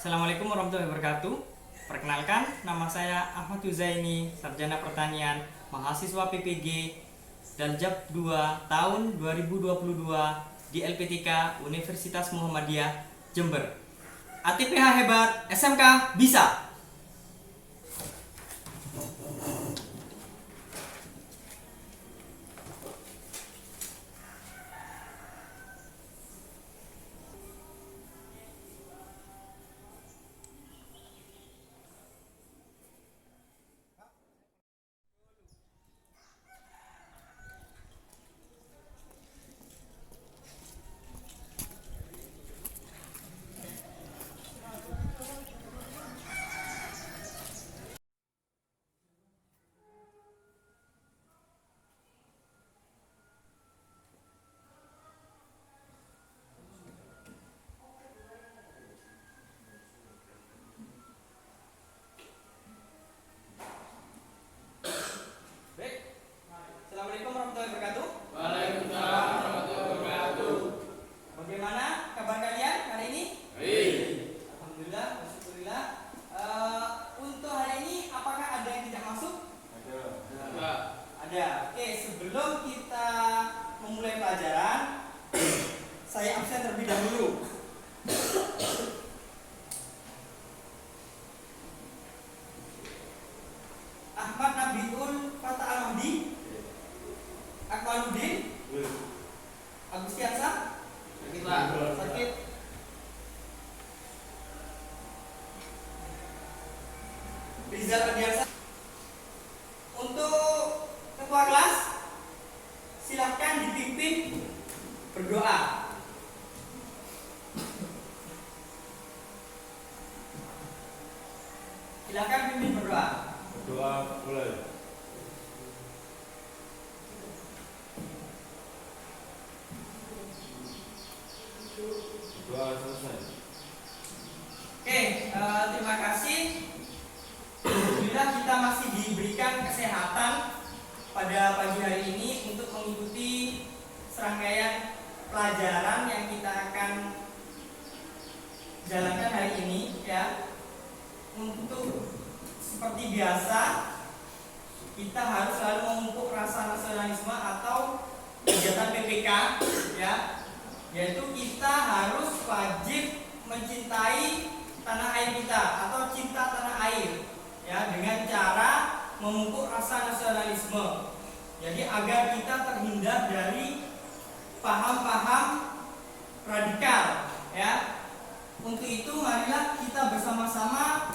Assalamualaikum warahmatullahi wabarakatuh. Perkenalkan, nama saya Ahmad Yuzaini, Sarjana Pertanian, mahasiswa PPG Daljab 2 tahun 2022 di LPTK Universitas Muhammadiyah Jember. ATPH hebat, SMK bisa. Assalamualaikum warahmatullahi wabarakatuh. Waalaikumsalam warahmatullahi wabarakatuh. Bagaimana kabar kalian hari ini? Baik. Alhamdulillah, alhamdulillah. Untuk hari ini apakah ada yang tidak masuk? Ada. Ada. Oke, sebelum kita memulai pelajaran, saya absen terlebih dahulu. Ahmad Nabiul Fatah Al-Mahdi, Akmaluddin, Agustiansa, Sakit, Rizal Ardiansa. Untuk ketua kelas, silakan dipimpin berdoa. Silakan pimpin berdoa. Doa mulai. Doa selesai. Oke, terima kasih. Alhamdulillah kita masih diberikan kesehatan pada pagi hari ini untuk mengikuti serangkaian pelajaran yang kita akan jalankan hari ini ya. Untuk seperti biasa kita harus selalu memupuk rasa nasionalisme atau kegiatan PPK ya, yaitu kita harus wajib mencintai tanah air kita atau cinta tanah air ya, dengan cara memupuk rasa nasionalisme. Jadi agar kita terhindar dari paham-paham radikal ya. Untuk itu marilah kita bersama-sama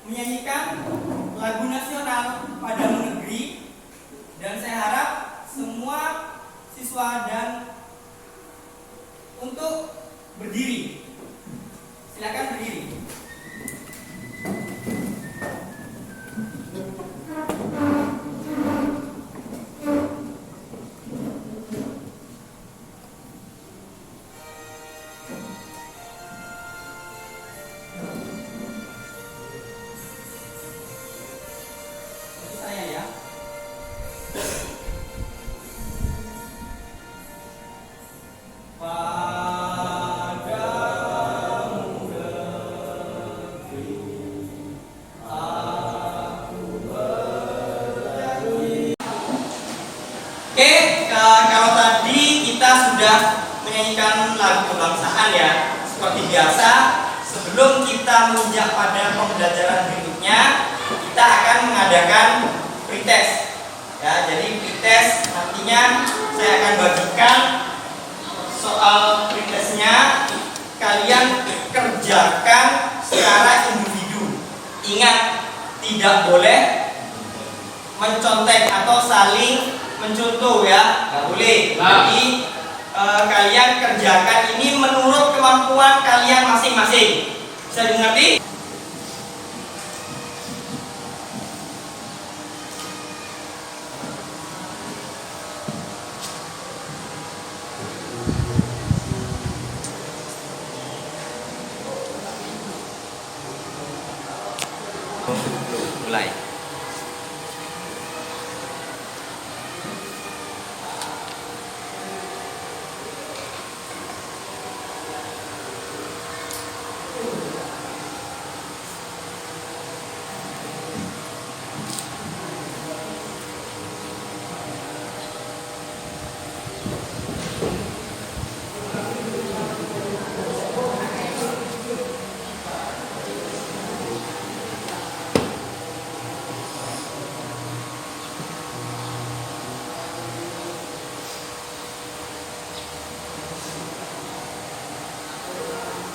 menyanyikan lagu nasional Padamu Negeri, dan saya harap semua siswa dan untuk berdiri. Silakan berdiri. Ini saya ya. Padamu negeri aku berjanji. Oke, kalau tadi kita sudah menyanyikan lagu kebangsaan ya, seperti biasa sebelum kita menginjak pada pembelajaran berikutnya, kita akan mengadakan pretest ya. Jadi pretest nantinya saya akan bagikan soal pretestnya, kalian kerjakan secara individu. Ingat, tidak boleh mencontek atau saling mencontoh ya, nggak boleh. Jadi kalian kerjakan ini menurut kemampuan kalian masing-masing. Bisa dimengerti? Mulai.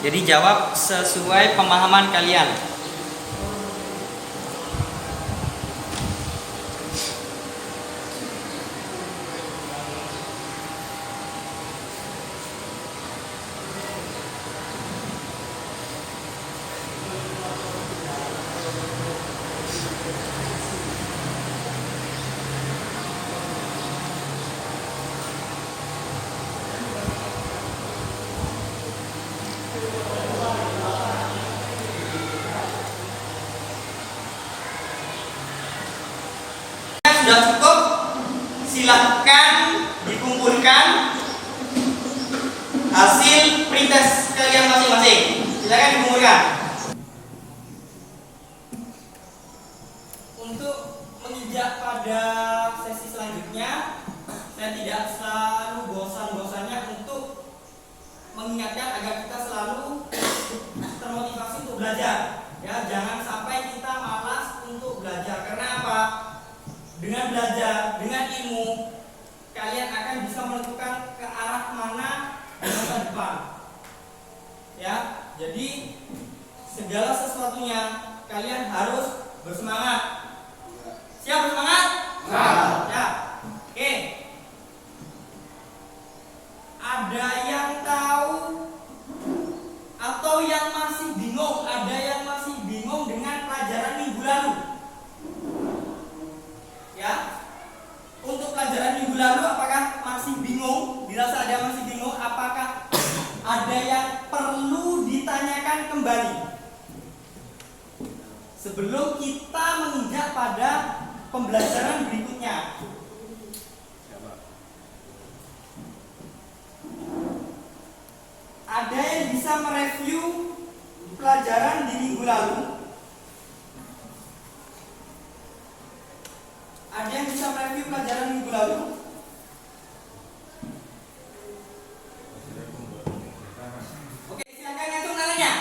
Jadi jawab sesuai pemahaman kalian. Sudah cukup, silahkan dikumpulkan hasil pretest kalian masing-masing. Silahkan dikumpulkan. Untuk menginjak pada sesi selanjutnya, saya tidak selalu bosan-bosannya untuk mengingatkan agar kita selalu termotivasi untuk belajar. Ya, jangan sampai kita malas untuk belajar. Karena apa? Dengan belajar, dengan ilmu, kalian akan bisa menentukan ke arah mana di masa depan. Ya, jadi segala sesuatunya kalian harus bersemangat. Siap bersemangat? Ya. Oke. Ada yang tahu atau yang masih bingung? Ada yang masih bingung dengan pelajaran minggu lalu? Ya, untuk pelajaran minggu lalu apakah masih bingung? Dirasa ada masih bingung? Apakah ada yang perlu ditanyakan kembali sebelum kita menginjak pada pembelajaran berikutnya? Ada yang bisa mereview pelajaran di minggu lalu? Ada yang bisa mereview pelajaran minggu lalu? Oke, silakan hitung tangannya.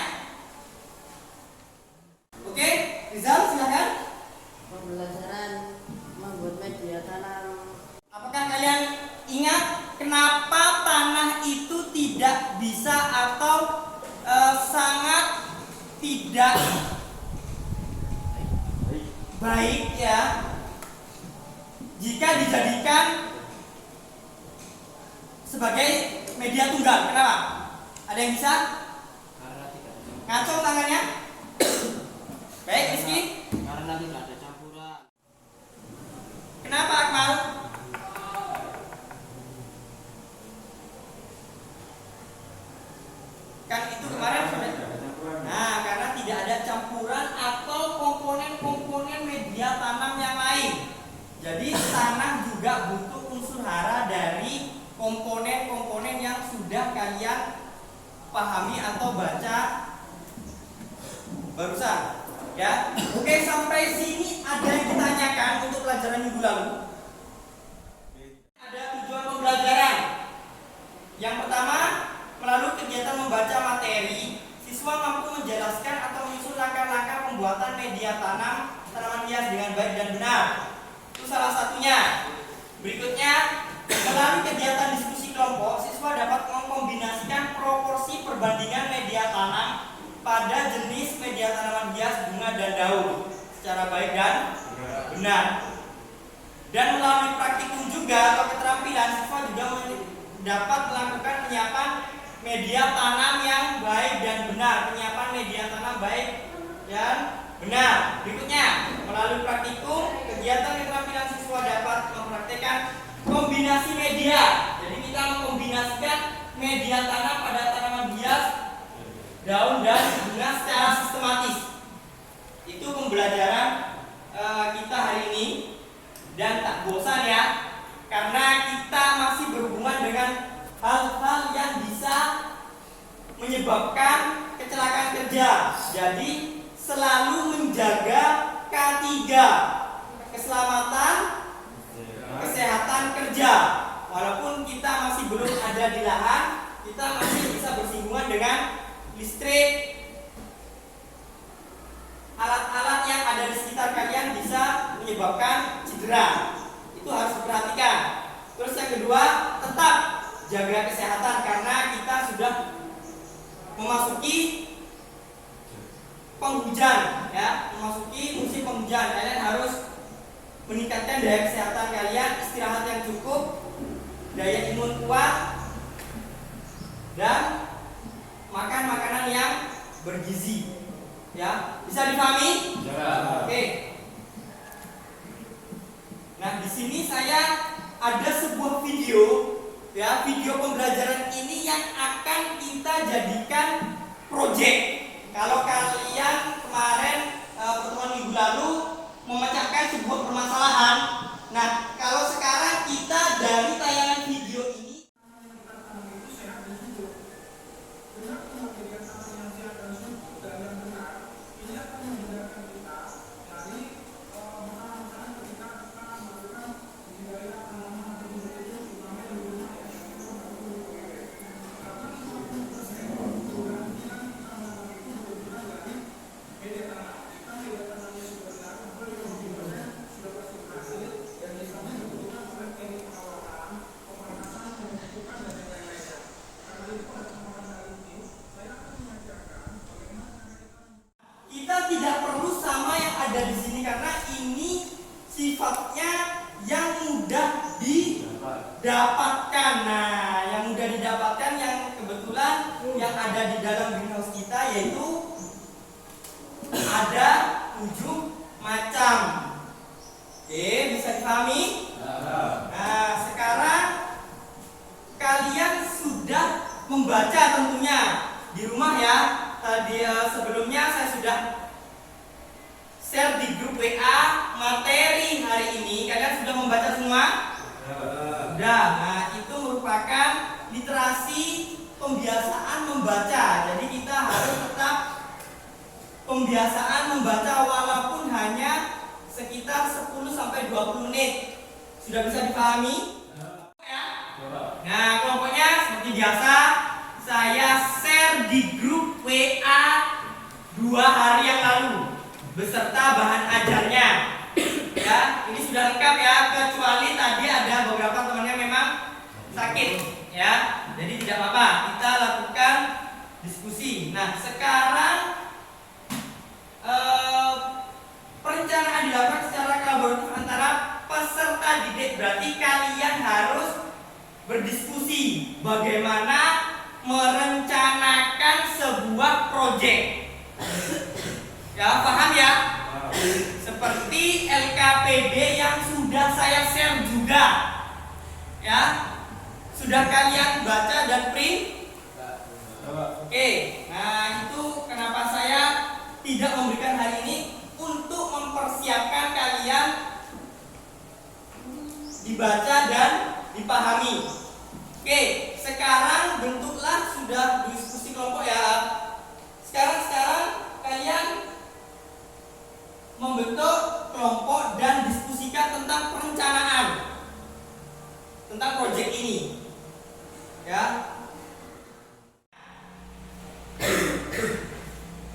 Oke, Rizal silakan. Pembelajaran membuat media tanam. Apakah kalian ingat kenapa tanah itu tidak bisa atau sangat tidak baik ya jika dijadikan sebagai media tunggal? Kenapa? Ada yang bisa? Ngacung tangannya? Baik, Rizky. Karena tidak ada campuran. Kenapa, Akmal? Kan itu kemarin sudah. Nah, karena tidak ada campuran atau komponen-komponen media tanam yang lain. Jadi tanah juga butuh unsur hara dari komponen-komponen yang sudah kalian pahami atau baca barusan. Ya, oke, sampai sini ada yang ditanyakan untuk pelajaran minggu lalu? Ada tujuan pembelajaran. Yang pertama, melalui kegiatan membaca materi, siswa mampu menjelaskan atau menyusun langkah-langkah pembuatan media tanaman hias dengan baik dan benar. Itu salah satunya. Berikutnya, melalui kegiatan diskusi kelompok, siswa dapat mengkombinasikan proporsi perbandingan media tanam pada jenis media tanaman hias, bunga, dan daun secara baik dan benar. Dan melalui praktikum juga atau keterampilan, siswa juga dapat melakukan penyiapan media tanam yang baik dan benar. Penyiapan media tanam baik dan benar. Berikutnya, melalui praktikum, kegiatan keterampilan siswa dapat mempraktekkan kombinasi media. Jadi kita mengkombinasikan media tanam pada tanaman hias, daun, dan bunga secara sistematis. Itu pembelajaran kita hari ini. Dan tak bosan ya, karena kita masih berhubungan dengan hal-hal yang bisa menyebabkan kecelakaan kerja. Jadi selalu menjaga K3, keselamatan kesehatan kerja. Walaupun kita masih belum ada di lahan, kita masih bisa bersinggungan dengan listrik, alat-alat yang ada di sekitar kalian bisa menyebabkan cedera. Itu harus diperhatikan. Terus yang kedua, tetap jaga kesehatan karena kita sudah memasuki penghujan ya, memasuki musim penghujan. Kalian harus meningkatkan daya kesehatan kalian, istirahat yang cukup, daya imun kuat, dan makan makanan yang bergizi. Ya, bisa dipahami? Ya. Oke. Nah, di sini saya ada sebuah video, ya, video pembelajaran ini yang akan kita jadikan project. Kalau kalian kemarin pertemuan minggu lalu memecahkan sebuah permasalahan, nah kalau sekarang kita dari tayangan video ini kita tidak perlu sama yang ada di sini karena ini sifatnya yang mudah didapatkan. Nah, yang mudah didapatkan yang kebetulan yang ada di dalam greenhouse kita yaitu ada 7 macam. Oke, bisa dipahami? Nah, sekarang kalian sudah membaca tentunya di rumah ya. Tadi sebelumnya saya sudah share di grup WA materi hari ini. Kalian sudah membaca semua? Sudah. Nah, itu merupakan literasi pembiasaan membaca. Jadi kita harus tetap pembiasaan membaca walaupun hanya sekitar 10-20 menit. Sudah bisa dipahami? Ya? Nah, kelompoknya seperti biasa saya share di grup WA 2 hari yang lalu beserta bahan ajarnya. Ya, ini sudah lengkap ya, kecuali tadi ada beberapa temannya memang sakit ya. Jadi tidak apa-apa, kita lakukan diskusi. Nah, sekarang perencanaan dilakukan secara kolaboratif antara peserta didik. Berarti kalian harus berdiskusi bagaimana merencanakan sebuah proyek. Ya, paham ya? Seperti LKPD yang sudah saya share juga. Ya. Sudah kalian baca dan print? Oke. Nah, itu kenapa saya tidak memberikan hari ini untuk mempersiapkan kalian dibaca dan dipahami. Oke, sekarang bentuklah sudah diskusi kelompok ya. Sekarang kalian membentuk kelompok dan diskusikan tentang perencanaan tentang proyek ini. Ya.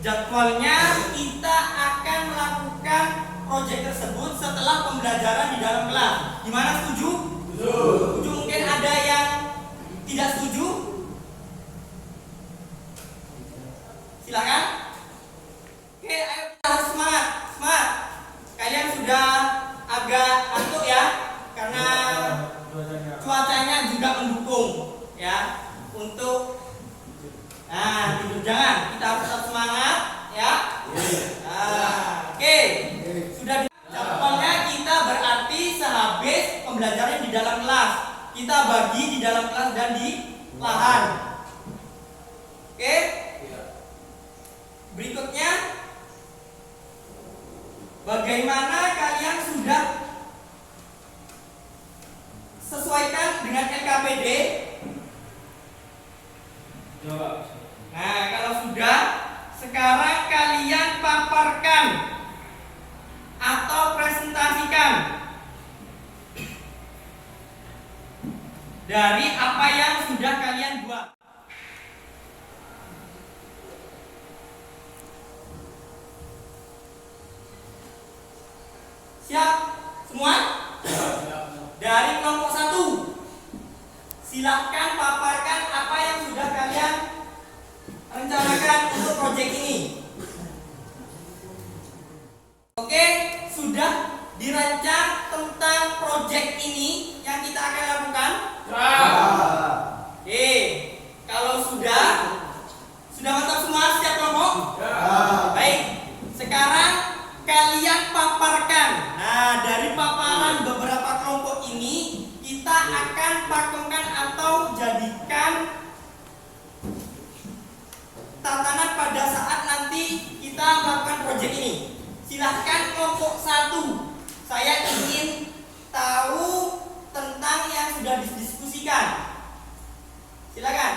Jadwalnya kita akan melakukan proyek tersebut setelah pembelajaran di dalam kelas. Gimana, setuju? Setuju. Mungkin ada yang tidak setuju? Silakan. Oke, ayo kita harus semangat. Semangat. Kalian sudah agak ngantuk ya karena cuacanya juga mendukung ya untuk tidur. Jangan, kita harus tetap semangat ya. Oke. Sudah jadwalnya kita berarti sehabis pembelajaran di dalam kelas. Kita bagi di dalam kelas dan di lahan. Oke? Berikutnya, bagaimana kalian sudah sesuaikan dengan LKPD? Nah, kalau sudah, sekarang kalian paparkan atau presentasikan dari apa yang sudah kalian buat. Siap semua? Dari kelompok 1, silahkan paparkan apa yang sudah kalian rencanakan untuk proyek ini? Oke, sudah dirancang tentang proyek ini yang kita akan lakukan? Kalau sudah mantap semua siap kelompok? Baik, sekarang kalian paparkan. Nah, dari paparan beberapa kelompok ini kita akan pakemkan atau jadikan tatanan pada saat nanti kita melakukan proyek ini. Silahkan kelompok 1. Saya ingin tahu tentang yang sudah didiskusikan. Silakan.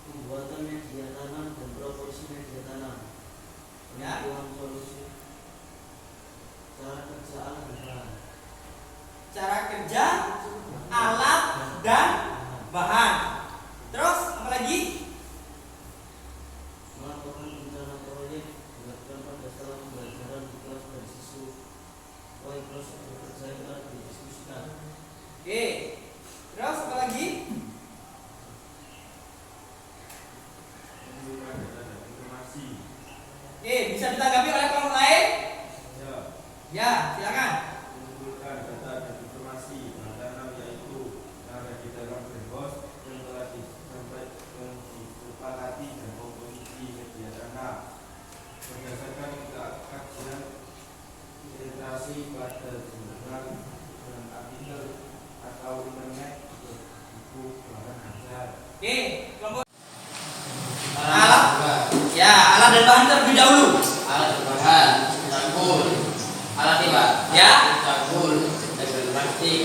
Pembuatan media tanam dan proporsi media tanam. Ya. Penentuan solusi. Cara kerja alat dan bahan. Cara kerja alat dan bahan. Terus apa lagi? Melakukan rencana proyek dilakukan pada setelah pembelajaran di kelas dari siswa. Proyek proses bekerja yang telah didiskusikan. Oke. Terus apa lagi? Menunjukkan data dan informasi. Oke, bisa ditanggapi oleh kelompok lain? Ya. Ya, silakan. Mengumpulkan data dan informasi bahan tanam yaitu yang ada di dalam greenhouse yang telah disepakati dan komposisi media tanam berdasarkan kajian literasi pada jurnal dan artikel atau internet buku bahan ajar. Oke, kelompok alat. Ya, alat dan bahan terlebih dahulu. Alat bahan, cangkul, alat tiba, Ya. cangkul, label plastik,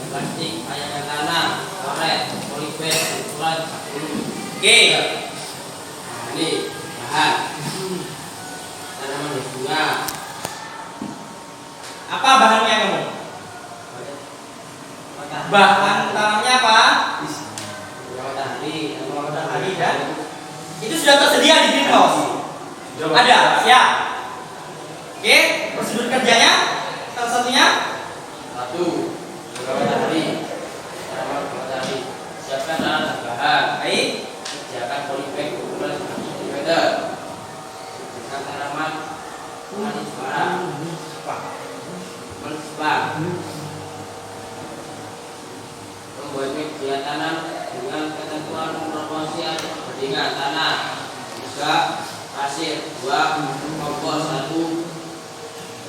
plastik, kayangan tanah, karet, polybag, ukuran 40. Oke. Nah, ini bahan, tanaman berbunga, Apa bahannya kamu? Bahan tanamnya apa? matahari, Matahari dan itu sudah tersedia di greenhouse. Ada, ya. Oke, prosedur kerjanya salah satunya. satu, matahari, tanaman matahari, siapkan alat dan bahan. Baik. Sediakan polybag ukuran 1 cm. Sediakan tanaman manis barang. Mensebar. Membuat media tanam dengan ketentuan proporsi perbandingan tanah 3, pasir 2, kompos 1,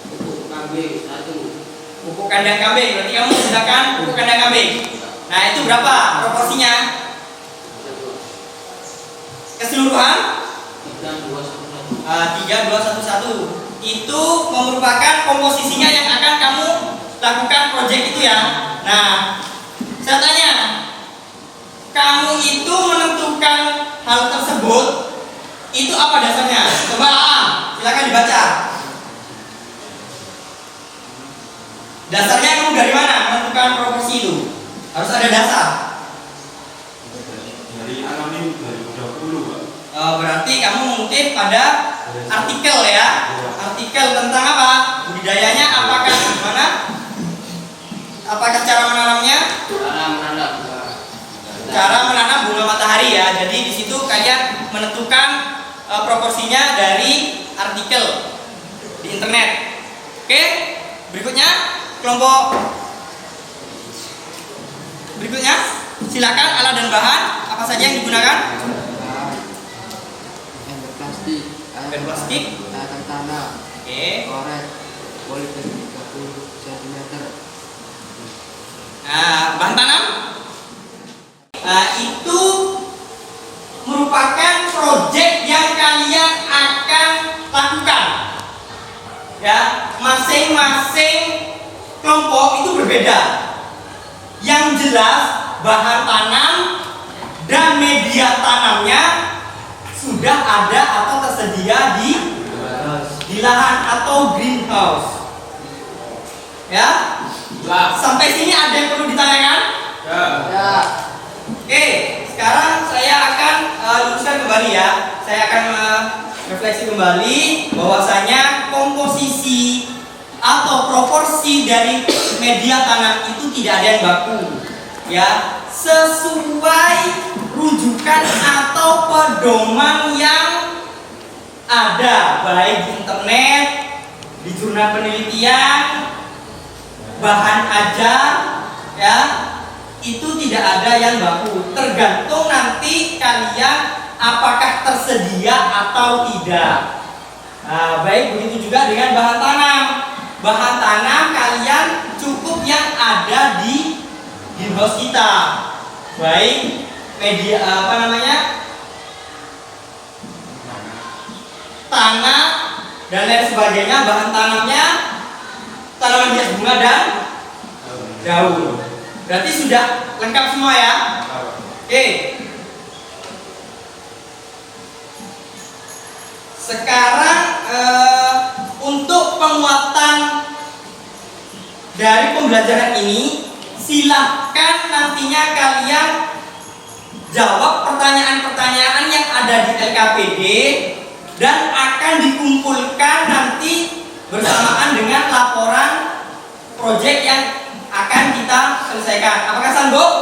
pupuk kambing 1. Pupuk kandang kambing. Berarti kamu gunakan pupuk kandang kambing. Nah, itu berapa proporsinya? Keseluruhan 3, 2, 1. 3, 2, 1, 1. Itu merupakan komposisinya yang akan kamu lakukan proyek itu ya. Nah, saya tanya, kamu itu menentukan hal tersebut itu apa dasarnya? Coba silakan dibaca. Dasarnya kamu dari mana menentukan proporsi itu? Harus ada dasar. Dari Alamin 2020, Pak. Berarti kamu mengutip pada artikel ya. Artikel tentang apa? Budidayanya apakah gimana? Apakah cara menanamnya? Cara menanam bunga matahari ya. Jadi di situ kalian menentukan proporsinya dari artikel di internet. Oke, berikutnya kelompok berikutnya silakan alat dan bahan apa saja yang digunakan? Ember plastik, Ember plastik, alat tanah, oke, karet, polybag 30 cm. nah, bahan tanam. Nah, itu merupakan proyek yang kalian akan lakukan. Ya, masing-masing kelompok itu berbeda. Yang jelas bahan tanam dan media tanamnya sudah ada atau tersedia di lahan atau greenhouse. Ya, sampai sini ada yang perlu ditanyakan? Ya. Oke, sekarang saya akan luruskan kembali ya. Saya akan refleksi kembali bahwasanya komposisi atau proporsi dari media tanam itu tidak ada yang baku. Ya, sesuai rujukan atau pedoman yang ada baik di internet, di jurnal penelitian, bahan ajar, ya, itu tidak ada yang baku. Tergantung nanti kalian apakah tersedia atau tidak. Nah, baik begitu juga dengan bahan tanam. Bahan tanam kalian cukup yang ada di greenhouse kita. Baik media tanah dan lain sebagainya. Bahan tanamnya tanaman hias bunga dan daun. Berarti sudah lengkap semua ya. Oke. Sekarang untuk penguatan dari pembelajaran ini, silahkan nantinya kalian jawab pertanyaan-pertanyaan yang ada di LKPD dan akan dikumpulkan nanti bersamaan dengan laporan proyek yang akan kita selesaikan. Apakah sanggup?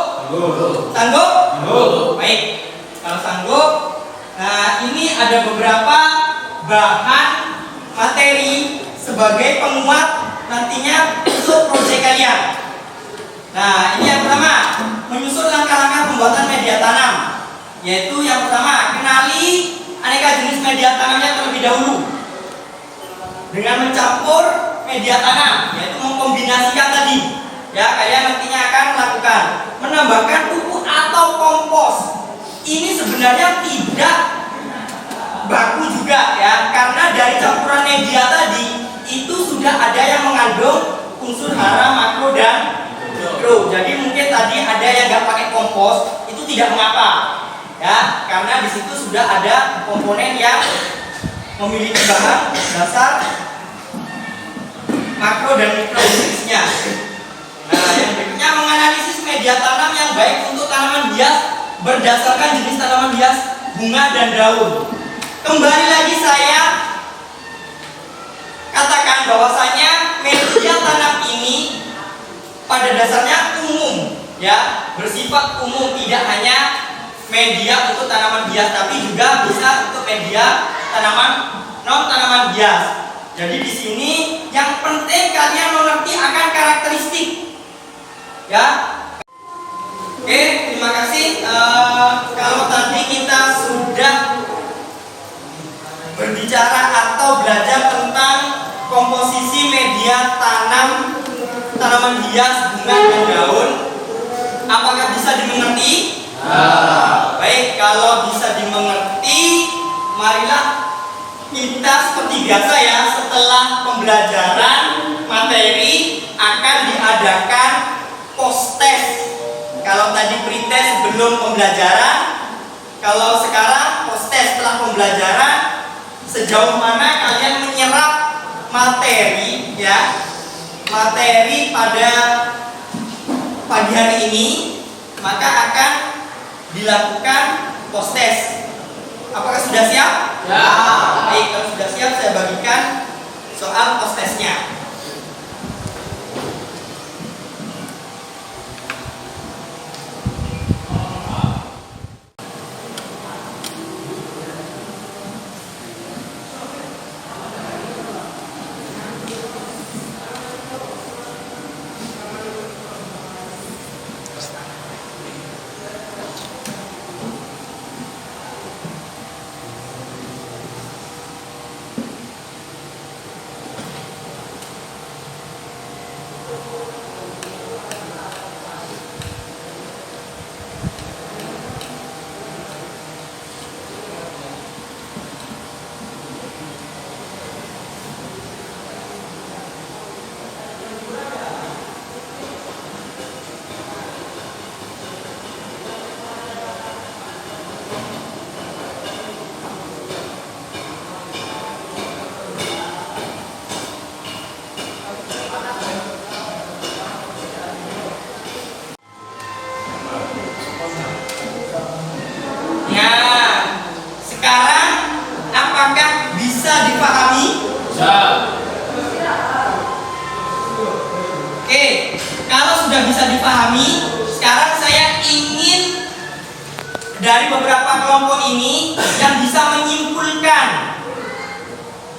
Sanggup? Baik. Kalau sanggup, nah ini ada beberapa bahan materi sebagai penguat nantinya untuk proyek kalian. Nah, ini yang pertama, menyusun langkah-langkah pembuatan media tanam. Yaitu yang pertama, kenali aneka jenis media tanamnya terlebih dahulu. Dengan mencampur media tanam, yaitu mengkombinasikan tadi. Ya, kalian nantinya akan melakukan menambahkan pupuk atau kompos. Ini sebenarnya tidak baku juga ya, karena dari campuran media tadi itu sudah ada yang mengandung unsur hara, makro dan mikro. Jadi mungkin tadi ada yang nggak pakai kompos, itu tidak mengapa ya, karena di situ sudah ada komponen yang memiliki bahan dasar makro dan mikro jenisnya. Nah, yang berikutnya menganalisis media tanam yang baik untuk tanaman hias berdasarkan jenis tanaman hias bunga dan daun. Kembali lagi saya katakan bahwasanya media tanam ini pada dasarnya umum ya, bersifat umum, tidak hanya media untuk tanaman hias tapi juga bisa untuk media tanaman non tanaman hias. Jadi di sini yang penting kalian mengerti akan karakteristik ya. Oke, terima kasih. Kalau tadi kita sudah berbicara atau belajar tentang komposisi media tanam tanaman hias bunga dan daun, apakah bisa dimengerti? Baik, kalau bisa dimengerti, marilah kita seperti biasa ya, setelah pembelajaran materi akan diadakan post test. Kalau tadi pretest sebelum pembelajaran, kalau sekarang post test setelah pembelajaran, sejauh mana kalian menyerap materi ya, materi pada pagi hari ini, maka akan dilakukan post test. Apakah sudah siap? Ya. Baik, kalau sudah siap saya bagikan soal post testnya.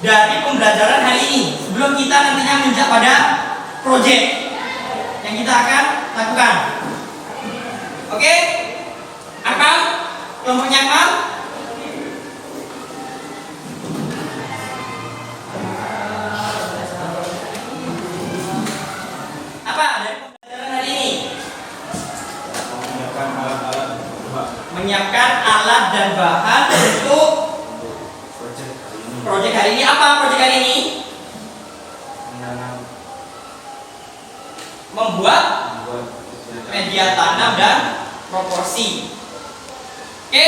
dari pembelajaran hari ini sebelum kita nantinya menginjak pada proyek yang kita akan lakukan. Oke? Akmal? Kelompoknya Akmal? Apa dari pembelajaran hari ini? menyiapkan alat-alat bahan Menyiapkan alat dan bahan untuk proyek hari ini. proyek hari ini. Apa proyek hari ini? Menanam, Membuat membuat media tanam dan proporsi. Oke?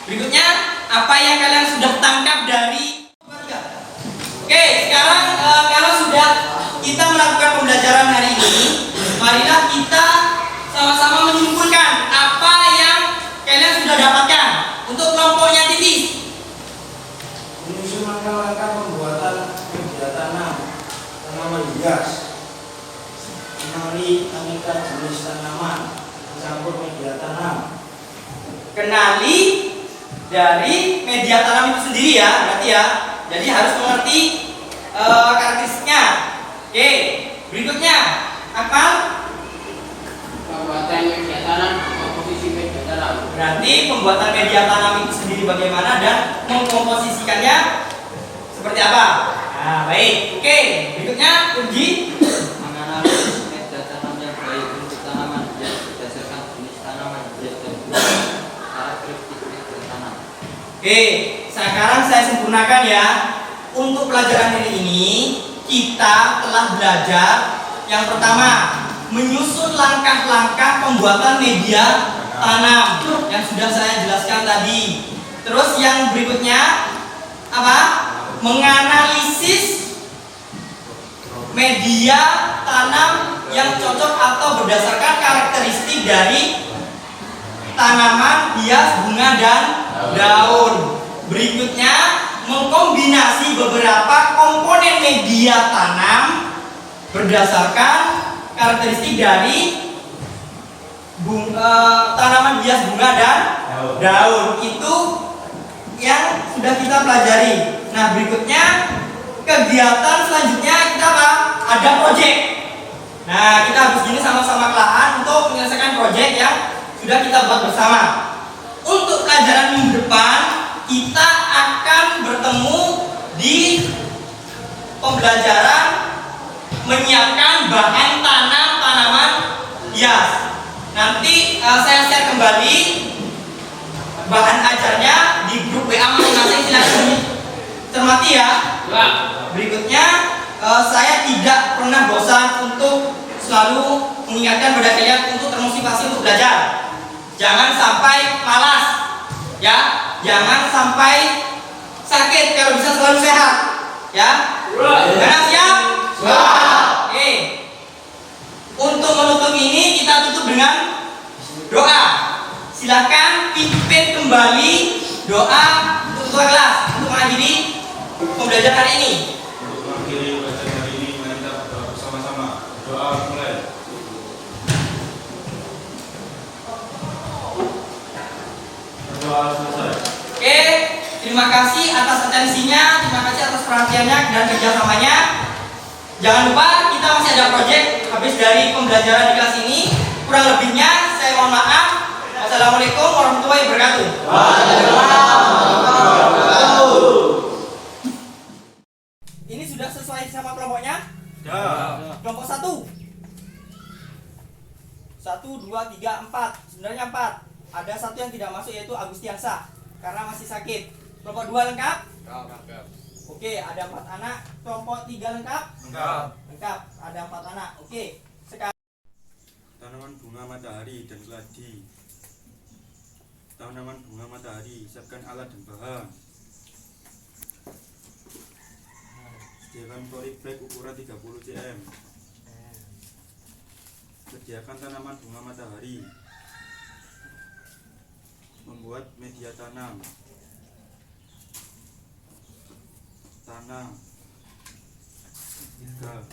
Berikutnya, apa yang kalian sudah tangkap dari Oke, sekarang kalau sudah kita melakukan pembelajaran hari ini, marilah kita sama-sama menyimpulkan apa yang kalian sudah dapatkan. Untuk kelompoknya Titis, menyusun langkah-langkah pembuatan media tanaman hias, mengenali aneka jenis tanaman, mencampur media tanam, kenali dari media tanam itu sendiri ya, berarti ya. Jadi harus mengerti karakteristiknya. Oke, berikutnya Akmal. Pembuatan media tanam, komposisi media tanam. Berarti pembuatan media tanam itu sendiri bagaimana dan mengkomposisikannya seperti apa. Nah, baik. Oke, berikutnya Uji. Menganalisis media tanam yang baik untuk tanaman hias berdasarkan jenis tanaman hias dan karakteristik media tanam. Oke, sekarang saya sempurnakan ya. Untuk pelajaran hari ini kita telah belajar yang pertama, menyusun langkah-langkah pembuatan media tanam yang sudah saya jelaskan tadi. Terus yang berikutnya apa? Menganalisis media tanam yang cocok atau berdasarkan karakteristik dari tanaman hias, bunga dan daun. Berikutnya, mengkombinasi beberapa komponen media tanam berdasarkan karakteristik dari tanaman hias, bunga dan daun. Itu yang sudah kita pelajari. Nah, berikutnya kegiatan selanjutnya kita apa? Ada proyek. Nah, kita habis ini sama-sama kelahan untuk menyelesaikan proyek yang sudah kita buat bersama. Untuk pelajaran minggu depan kita akan bertemu di pembelajaran menyiapkan bahan tanam tanaman hias. Nanti saya share kembali bahan ajarnya di grup WA masing-masing, silahkan cermati ya. Berikutnya saya tidak pernah bosan untuk selalu mengingatkan pada kalian untuk termotivasi untuk belajar. Jangan sampai malas, ya. Jangan sampai sakit, kalau bisa selalu sehat, ya. Karena siap? Oke. Untuk menutup ini kita tutup dengan doa. Silakan pimpin kembali doa untuk ketua kelas untuk mengakhiri pembelajaran hari ini. Untuk mengakhiri pelajaran hari ini, mari kita berdoa bersama-sama. Doa mulai. Berdoa selesai. Oke, terima kasih atas atensinya, terima kasih atas perhatiannya dan kerjasamanya. Jangan lupa kita masih ada proyek habis dari pembelajaran di kelas ini. Kurang lebihnya saya mohon maaf. Wassalamualaikum warahmatullahi wabarakatuh. Ini sudah sesuai sama kelompoknya? Kelompok 1. 1, 2, 3, 4. Sebenarnya 4. Ada satu yang tidak masuk yaitu Agustiansa karena masih sakit. Kelompok 2 lengkap? Oke, ada 4 anak. Kelompok 3 lengkap? Lengkap. Ada 4 anak. Oke. Sekarang Tanaman bunga matahari dan keladi. Tanaman bunga matahari, siapkan alat dan bahan. Sediakan polybag ukuran 30 cm. Sediakan tanaman bunga matahari. Membuat media tanam. Tanam. 3.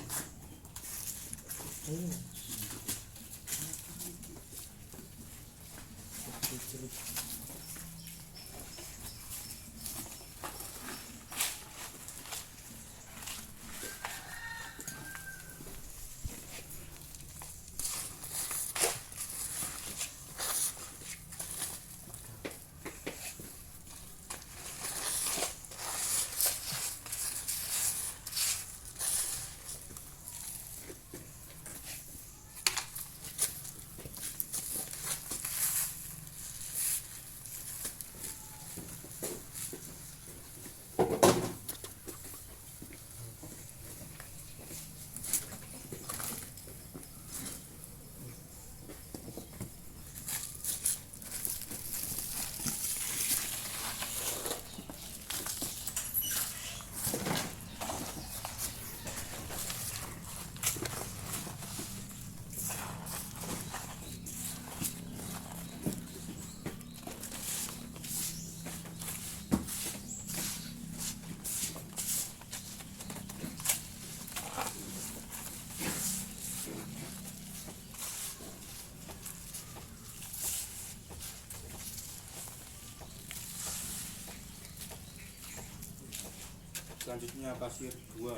Selanjutnya pasir 2.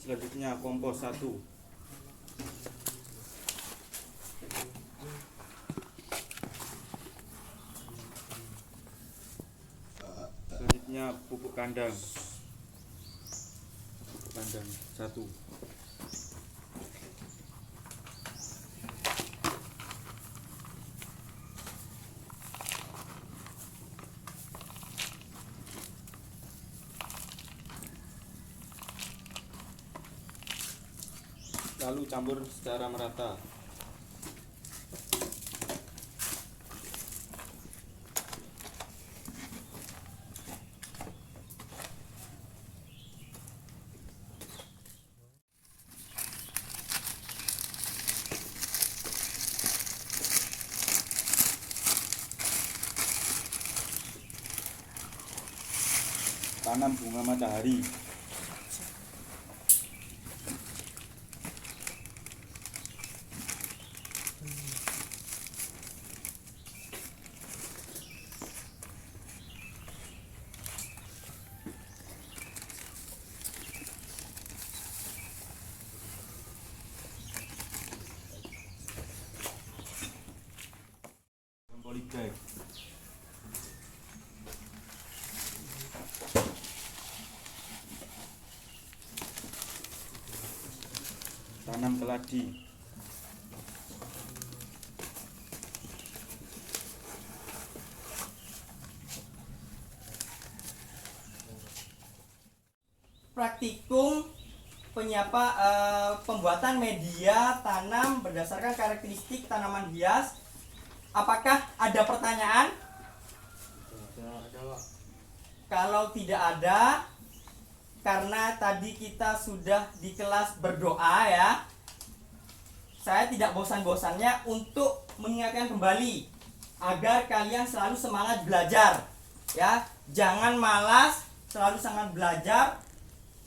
Selanjutnya kompos 1. Selanjutnya pupuk kandang. Pupuk kandang 1. Lalu campur secara merata. Tanam bunga matahari. Polybag. Tanam keladi. Praktikum pembuatan media tanam berdasarkan karakteristik tanaman hias. Apakah ada pertanyaan? Kalau tidak ada, karena tadi kita sudah di kelas berdoa ya, saya tidak bosan-bosannya untuk mengingatkan kembali agar kalian selalu semangat belajar ya, jangan malas, selalu semangat belajar,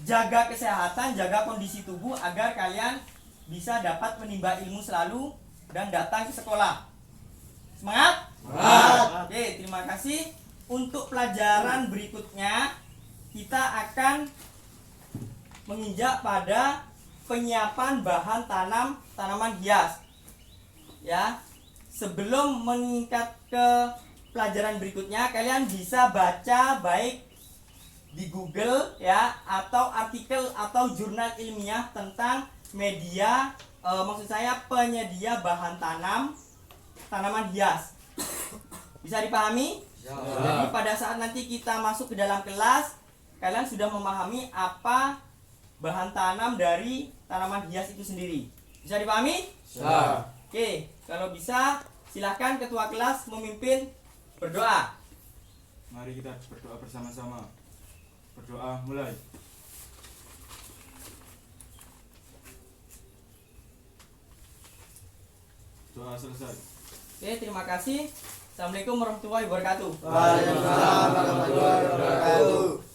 jaga kesehatan, jaga kondisi tubuh agar kalian bisa dapat menimba ilmu selalu dan datang ke sekolah. Semangat? Semangat. Oke, terima kasih. Untuk pelajaran berikutnya kita akan menginjak pada penyiapan bahan tanaman hias. Ya. Sebelum meningkat ke pelajaran berikutnya, kalian bisa baca baik di Google ya, atau artikel atau jurnal ilmiah tentang media, maksud saya penyedia bahan tanaman hias. Bisa dipahami? Jadi pada saat nanti kita masuk ke dalam kelas, kalian sudah memahami apa bahan tanam dari tanaman hias itu sendiri. Bisa dipahami? Siap. Oke, kalau bisa silakan ketua kelas memimpin berdoa. Mari kita berdoa bersama-sama. Berdoa mulai. Doa selesai. Oke, terima kasih. Assalamualaikum warahmatullahi wabarakatuh. Waalaikumsalam warahmatullahi wabarakatuh.